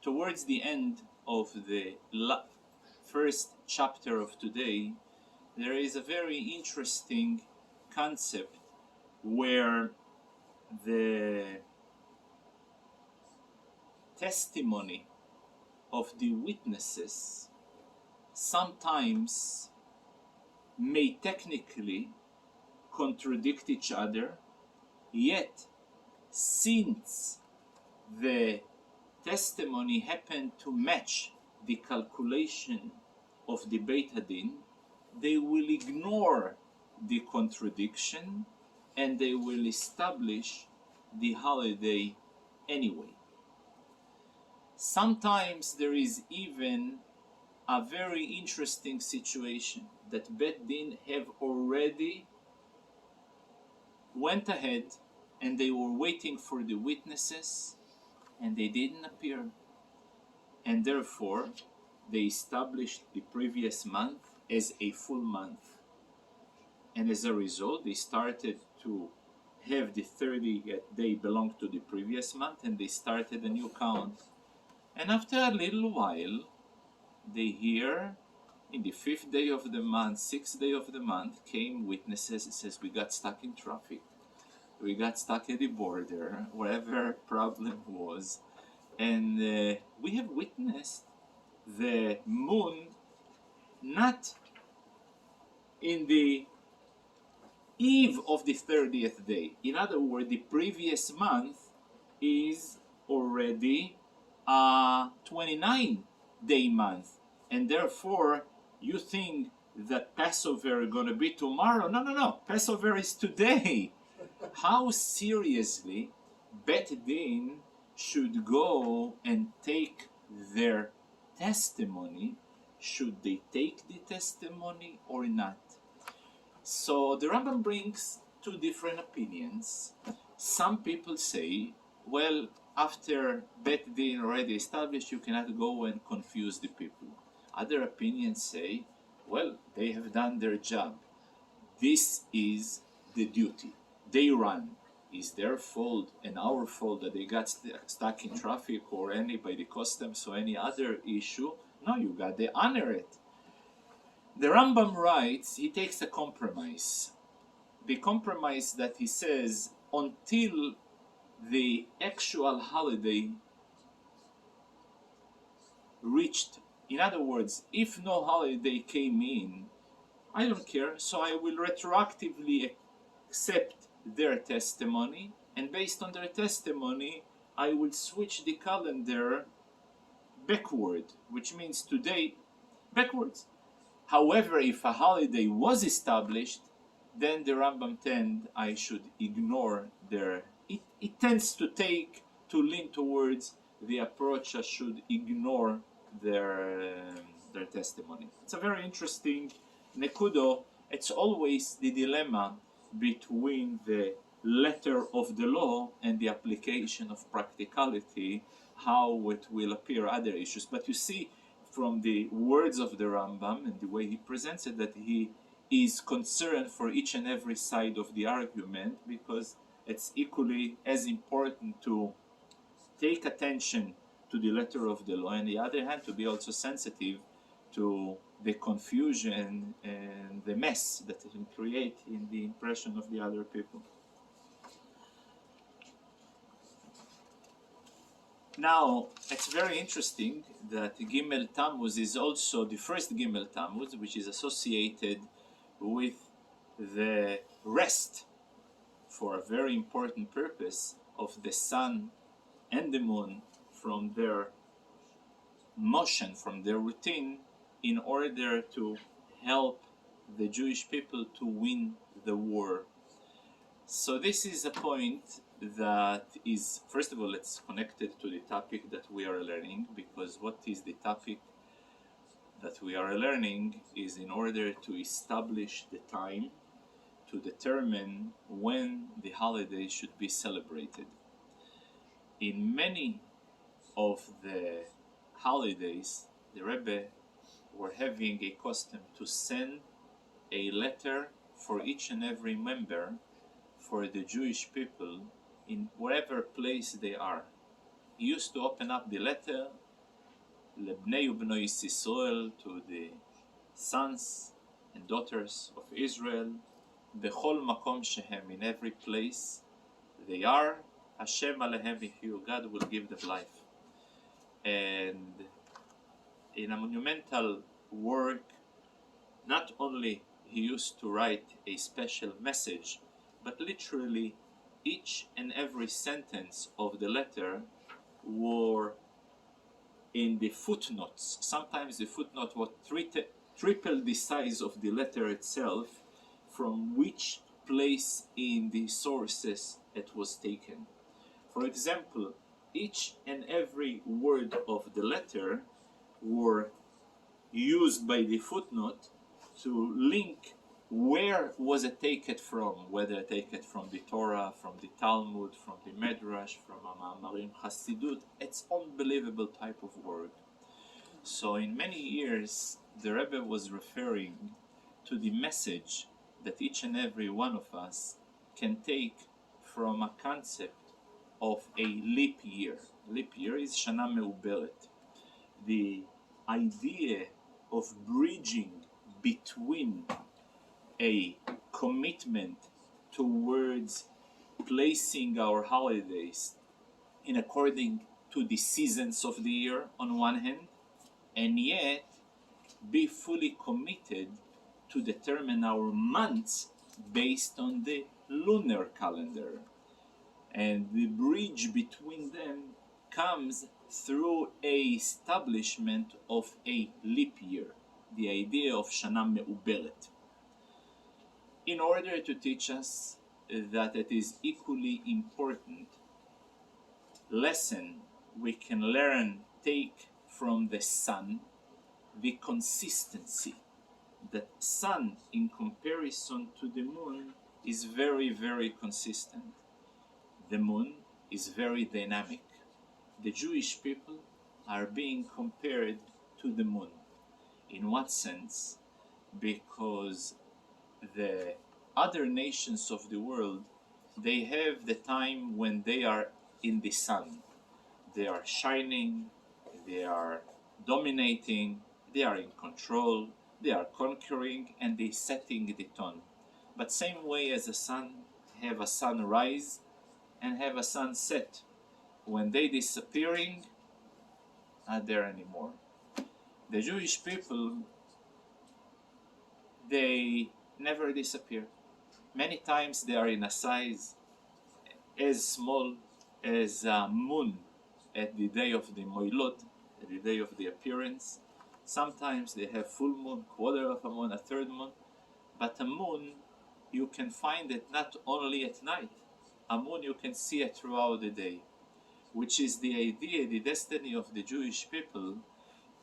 towards the end of the first chapter of today, there is a very interesting concept where the testimony of the witnesses sometimes may technically contradict each other, yet since the testimony happened to match the calculation of the Beit Hadin, they will ignore the contradiction and they will establish the holiday anyway. Sometimes there is even a very interesting situation that Beit Din have already went ahead and they were waiting for the witnesses and they didn't appear, and therefore they established the previous month as a full month, and as a result they started to have the 30th day belong to the previous month and they started a new count. And after a little while they hear in the 5th day of the month, 6th day of the month, came witnesses. It says, we got stuck in traffic, we got stuck at the border, whatever problem was, and we have witnessed the moon not in the eve of the 30th day. In other words, the previous month is already a 29-day month, and therefore you think that Passover is going to be tomorrow. No. Passover is today. How seriously Beit Din should go and take their testimony? Should they take the testimony or not? So the Rambam brings two different opinions. Some people say, well, after Beit Din already established, you cannot go and confuse the people. Other opinions say, well, they have done their job. This is the duty. They run. Is their fault and our fault that they got stuck in traffic or any by the customs or any other issue? No, you got to honor it. The Rambam writes, he takes a compromise. The compromise that he says, until the actual holiday reached, in other words, if no holiday came in, I don't care, so I will retroactively accept their testimony, and based on their testimony, I will switch the calendar backward, which means today backwards. However, if a holiday was established, then the Rambam tend I should ignore their. It tends to lean towards the approach I should ignore their testimony. It's a very interesting nekudo. It's always the dilemma between the letter of the law and the application of practicality, how it will appear other issues. But you see from the words of the Rambam and the way he presents it that he is concerned for each and every side of the argument, because it's equally as important to take attention to the letter of the law, and on the other hand to be also sensitive to the confusion and the mess that it can create in the impression of the other people. Now, it's very interesting that Gimel Tammuz is also the first Gimel Tammuz, which is associated with the rest for a very important purpose of the sun and the moon from their motion, from their routine, in order to help the Jewish people to win the war. So this is a point that is, first of all, it's connected to the topic that we are learning, because what is the topic that we are learning is in order to establish the time to determine when the holiday should be celebrated. In many of the holidays, the Rebbe were having a custom to send a letter for each and every member for the Jewish people in whatever place they are. He used to open up the letter לבני ובנוי Yisrael, to the sons and daughters of Israel, בכל מקום שהם, in every place they are, Hashem alehem yihyu, God will give them life. And in a monumental work, not only he used to write a special message, but literally each and every sentence of the letter were in the footnotes. Sometimes the footnote was triple the size of the letter itself, from which place in the sources it was taken. For example, each and every word of the letter were used by the footnote to link where was it taken from, whether taken from the Torah, from the Talmud, from the Medrash, from Ma'amarim Chassidut. It's unbelievable type of work. So in many years, the Rebbe was referring to the message that each and every one of us can take from a concept of a leap year. Leap year is Shana Me'uberet. The idea of bridging between a commitment towards placing our holidays in according to the seasons of the year on one hand, and yet be fully committed to determine our months based on the lunar calendar. And the bridge between them comes through a establishment of a leap year, the idea of Shana Me'uberet, in order to teach us that it is equally important lesson we can learn, take from the sun, the consistency. That sun in comparison to the moon is very, very consistent. The moon is very dynamic. The Jewish people are being compared to the moon. In what sense? Because the other nations of the world, they have the time when they are in the sun. They are shining, they are dominating, they are in control, they are conquering, and they setting the tone. But same way as the sun have a sunrise and have a sunset. When they disappearing, not there anymore. The Jewish people, they never disappear. Many times they are in a size as small as a moon at the day of the Moilot, at the day of the appearance. Sometimes they have full moon, quarter of a moon, a third moon. But a moon, you can find it not only at night. A moon you can see it throughout the day, which is the idea, the destiny of the Jewish people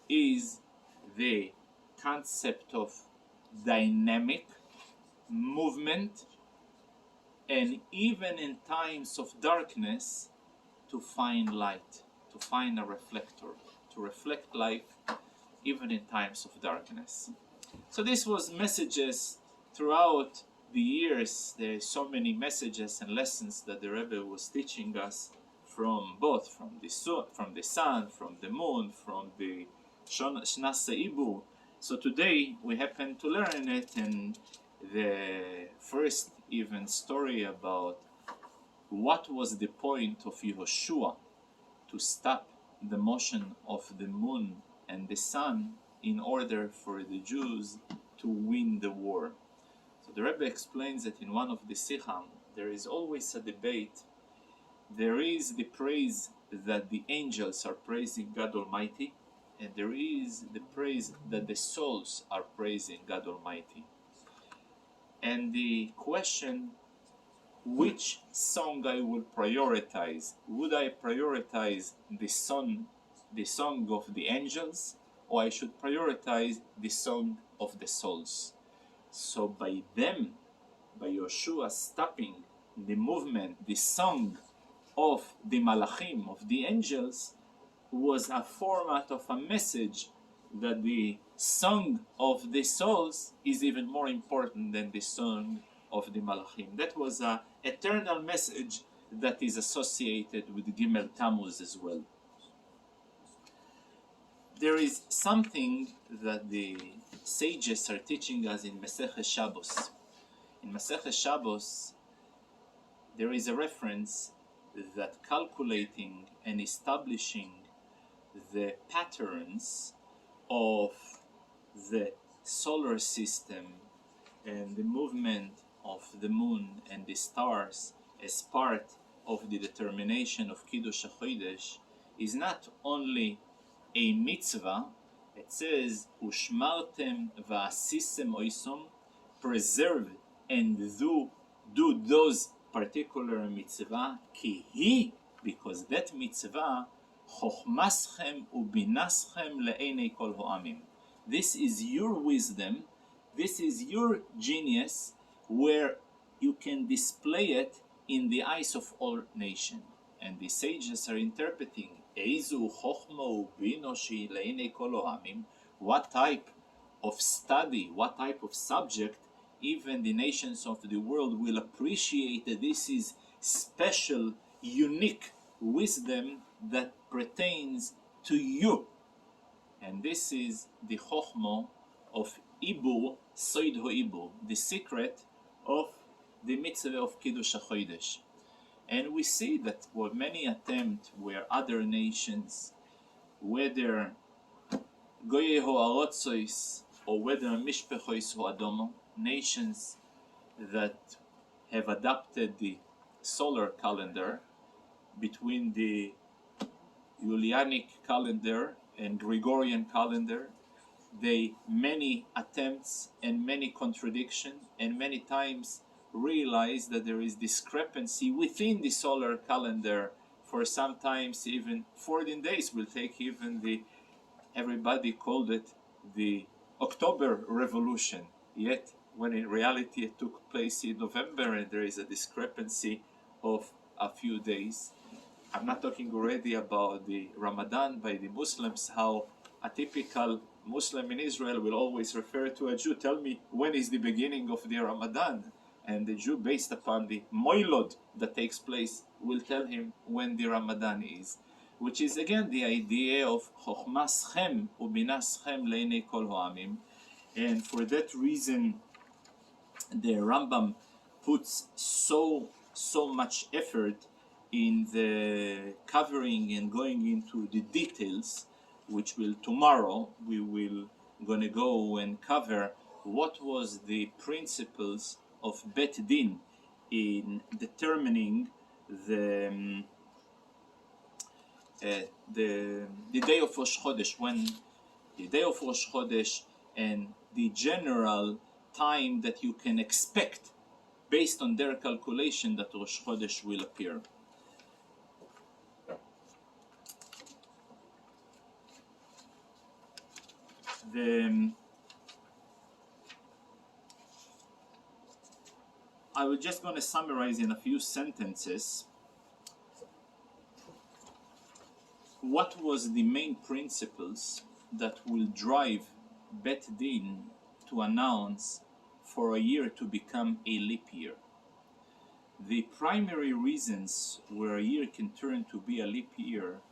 is the concept of dynamic movement, and even in times of darkness, to find light, to find a reflector, to reflect light even in times of darkness. So this was messages throughout the years. There are so many messages and lessons that the Rebbe was teaching us from both, from the sun, from the moon, from the Shna Seibu. So today we happen to learn it in the first even story about what was the point of Yehoshua to stop the motion of the moon and the sun in order for the Jews to win the war. So the Rebbe explains that in one of the Sicham there is always a debate. There is the praise that the angels are praising God Almighty, and there is the praise that the souls are praising God Almighty. And the question, which song I will prioritize? Would I prioritize the song of the angels, or I should prioritize the song of the souls? So by Yehoshua stopping the movement, the song of the Malachim, of the angels, was a format of a message that the song of the souls is even more important than the song of the Malachim. That was an eternal message that is associated with Gimel Tammuz as well. There is something that the sages are teaching us in Masechet Shabbos. In Masechet Shabbos, there is a reference that calculating and establishing the patterns of the solar system and the movement of the moon and the stars as part of the determination of Kiddush HaChodesh is not only a mitzvah. It says, Ushmartem va'asisem oisom, preserve and do those particular mitzvah, ki because that mitzvah, chochmaschem ubinaschem le'enei kol ho'amim. This is your wisdom, this is your genius, where you can display it in the eyes of all nations. And the sages are interpreting, Eizu chochma ubinoshi le'enei kol ho'amim, what type of study, what type of subject, even the nations of the world will appreciate that this is special, unique wisdom that pertains to you. And this is the chokhmah of Ibur, Soid HaIbur, the secret of the mitzvah of Kiddush HaChodesh. And we see that were many attempts where other nations, whether Goyei Ho'arotzois or whether Mishpechois Ho'adomo, nations that have adopted the solar calendar between the Julianic calendar and Gregorian calendar, they many attempts and many contradictions and many times realize that there is discrepancy within the solar calendar. For sometimes even 14 days will take even the, everybody called it the October Revolution, yet when in reality it took place in November and there is a discrepancy of a few days. I'm not talking already about the Ramadan by the Muslims, how a typical Muslim in Israel will always refer to a Jew, tell me when is the beginning of the Ramadan, and the Jew, based upon the moilod that takes place, will tell him when the Ramadan is, which is again the idea of chokhmaschem ubinaschem leinei kol ho'amim. And for that reason the Rambam puts so much effort in the covering and going into the details, which will tomorrow we will gonna go and cover what was the principles of Bet Din in determining the day of Rosh Chodesh, when the day of Rosh Chodesh and the general time that you can expect based on their calculation that Rosh Chodesh will appear. I was just going to summarize in a few sentences what was the main principles that will drive Bet Din to announce for a year to become a leap year. The primary reasons where a year can turn to be a leap year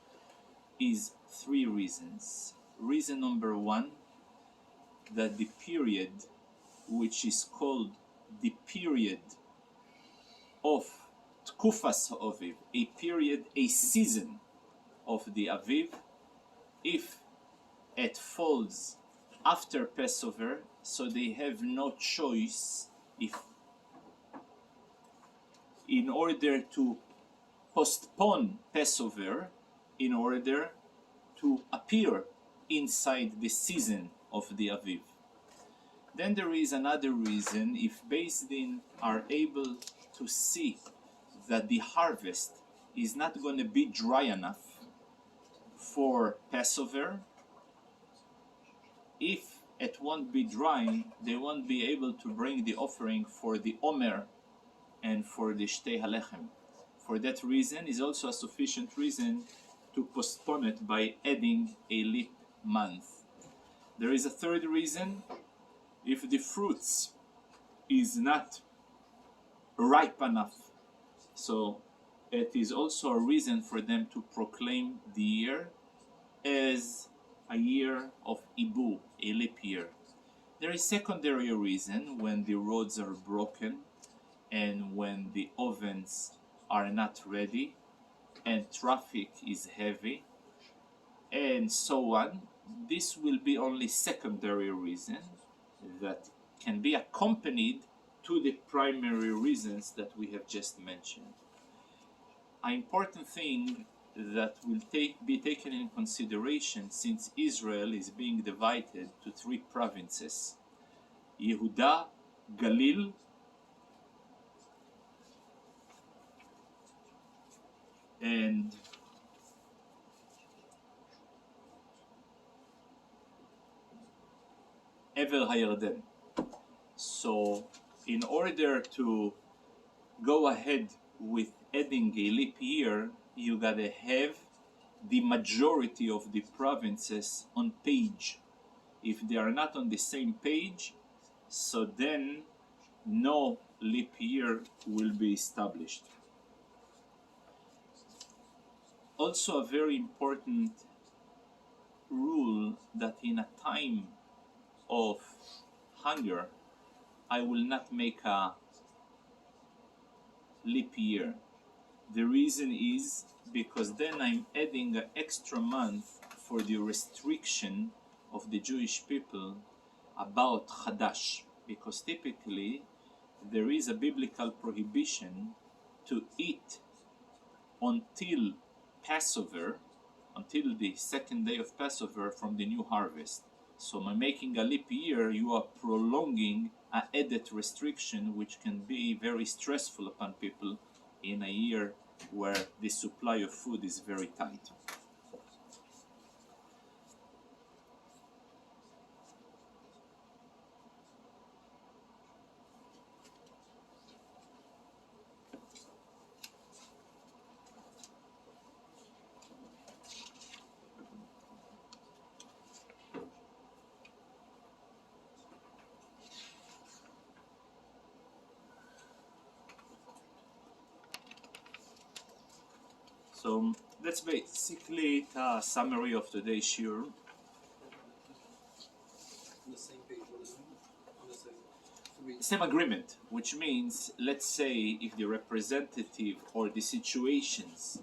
is three reasons. Reason number one, that the period which is called the period of Tkufas HaAviv, a period, a season of the Aviv, if it falls after Passover, so they have no choice if in order to postpone Passover in order to appear inside the season of the Aviv. Then there is another reason, if Beis Din are able to see that the harvest is not going to be dry enough for Passover, if it won't be dry, they won't be able to bring the offering for the Omer and for the Shtei HaLechem. For that reason is also a sufficient reason to postpone it by adding a leap month. There is a third reason, if the fruits is not ripe enough, so it is also a reason for them to proclaim the year as a year of Ibu, a leap year. There is secondary reason when the roads are broken and when the ovens are not ready and traffic is heavy and so on. This will be only secondary reason that can be accompanied to the primary reasons that we have just mentioned. An important thing that will be taken in consideration, since Israel is being divided to three provinces, Yehuda, Galil, and Ever HaYarden. So in order to go ahead with adding a leap year, you gotta have the majority of the provinces on page. If they are not on the same page, so then no leap year will be established. Also, a very important rule that in a time of hunger, I will not make a leap year. The reason is because then I'm adding an extra month for the restriction of the Jewish people about Chadash, because typically there is a biblical prohibition to eat until Passover, until the second day of Passover from the new harvest. So by making a leap year, you are prolonging an added restriction which can be very stressful upon people in a year where the supply of food is very tight. So that's basically a summary of today's shiur. Same agreement, which means, let's say, if the representative or the situations,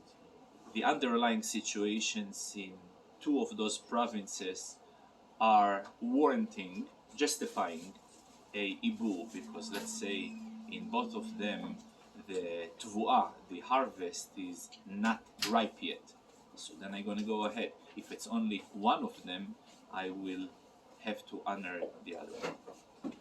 the underlying situations in two of those provinces are warranting, justifying a ibu, because let's say in both of them the tvu'ah, the harvest, is not ripe yet. So then I'm going to go ahead. If it's only one of them, I will have to honor the other one.